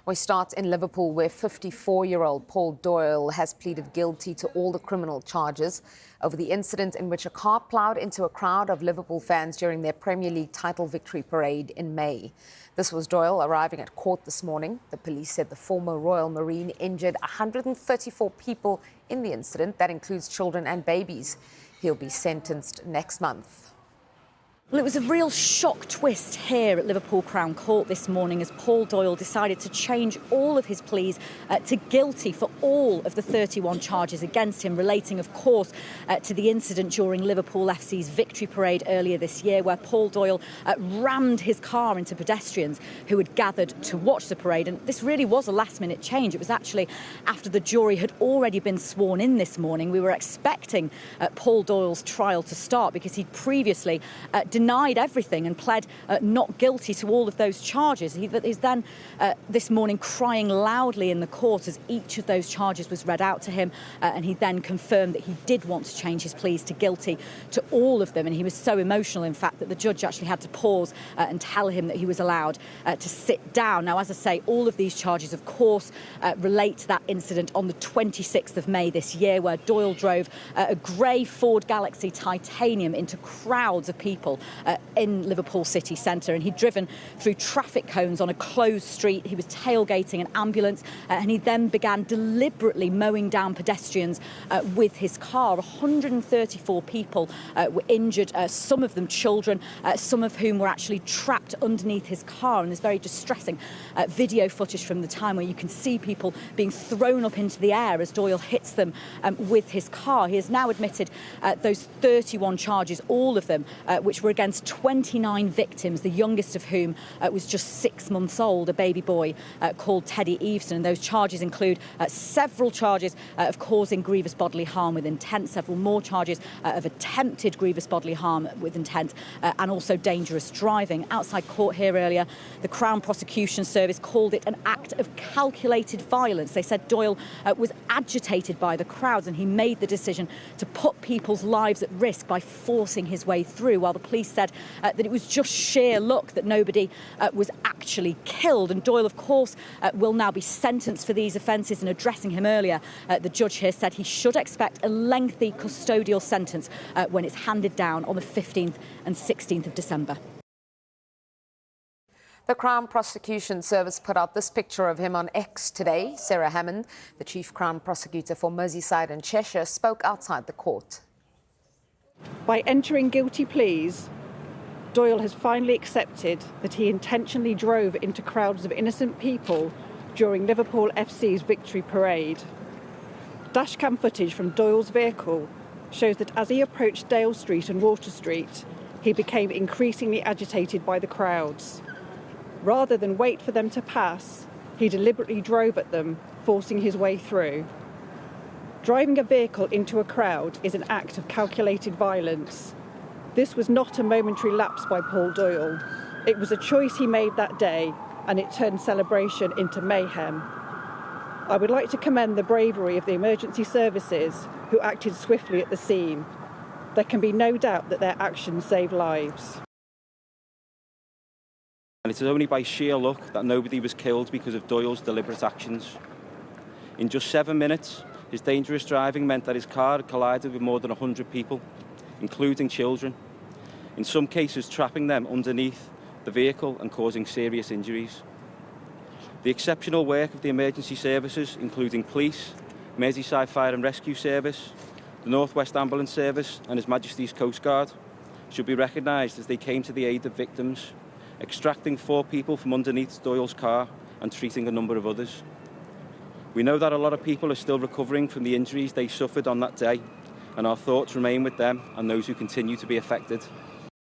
We start in Liverpool, where 54-year-old Paul Doyle has pleaded guilty to all the criminal charges over the incident in which a car ploughed into a crowd of Liverpool fans during their Premier League title victory parade in May. This was Doyle arriving at court this morning. The police said the former Royal Marine injured 134 people in the incident. That includes children and babies. He'll be sentenced next month. Well, it was a real shock twist here at Liverpool Crown Court this morning as Paul Doyle decided to change all of his pleas to guilty for all of the 31 charges against him, relating, of course, to the incident during Liverpool FC's victory parade earlier this year, where Paul Doyle rammed his car into pedestrians who had gathered to watch the parade. And this really was a last-minute change. It was actually after the jury had already been sworn in this morning. We were expecting Paul Doyle's trial to start because he'd previously denied everything and pled not guilty to all of those charges. He's then this morning crying loudly in the court as each of those charges was read out to him, and he then confirmed that he did want to change his pleas to guilty to all of them. And he was so emotional, in fact, that the judge actually had to pause and tell him that he was allowed to sit down. Now, as I say, all of these charges, of course, relate to that incident on the 26th of May this year, where Doyle drove a grey Ford Galaxy Titanium into crowds of people in Liverpool city centre, and he'd driven through traffic cones on a closed street. He was tailgating an ambulance, and he then began deliberately mowing down pedestrians with his car. 134 people were injured, some of them children, some of whom were actually trapped underneath his car. And there's very distressing video footage from the time where you can see people being thrown up into the air as Doyle hits them with his car. He has now admitted those 31 charges, all of them, which were against 29 victims, the youngest of whom was just 6 months old, a baby boy called Teddy Eveson. And those charges include several charges of causing grievous bodily harm with intent, several more charges of attempted grievous bodily harm with intent, and also dangerous driving. Outside court here earlier, the Crown Prosecution Service called it an act of calculated violence. They said Doyle was agitated by the crowds, and he made the decision to put people's lives at risk by forcing his way through, while the police said that it was just sheer luck that nobody was actually killed. And Doyle, of course, will now be sentenced for these offences. And addressing him earlier, the judge here said he should expect a lengthy custodial sentence when it's handed down on the 15th and 16th of December. The Crown Prosecution Service put out this picture of him on X today. Sarah Hammond, the Chief Crown Prosecutor for Merseyside and Cheshire, spoke outside the court. By entering guilty pleas, Doyle has finally accepted that he intentionally drove into crowds of innocent people during Liverpool FC's victory parade. Dashcam footage from Doyle's vehicle shows that as he approached Dale Street and Water Street, he became increasingly agitated by the crowds. Rather than wait for them to pass, he deliberately drove at them, forcing his way through. Driving a vehicle into a crowd is an act of calculated violence. This was not a momentary lapse by Paul Doyle. It was a choice he made that day, and it turned celebration into mayhem. I would like to commend the bravery of the emergency services who acted swiftly at the scene. There can be no doubt that their actions saved lives. And it is only by sheer luck that nobody was killed because of Doyle's deliberate actions. In just 7 minutes, his dangerous driving meant that his car had collided with more than 100 people, including children, in some cases trapping them underneath the vehicle and causing serious injuries. The exceptional work of the emergency services, including police, Merseyside Fire and Rescue Service, the North West Ambulance Service and His Majesty's Coast Guard, should be recognised as they came to the aid of victims, extracting 4 people from underneath Doyle's car and treating a number of others. We know that a lot of people are still recovering from the injuries they suffered on that day, and our thoughts remain with them and those who continue to be affected.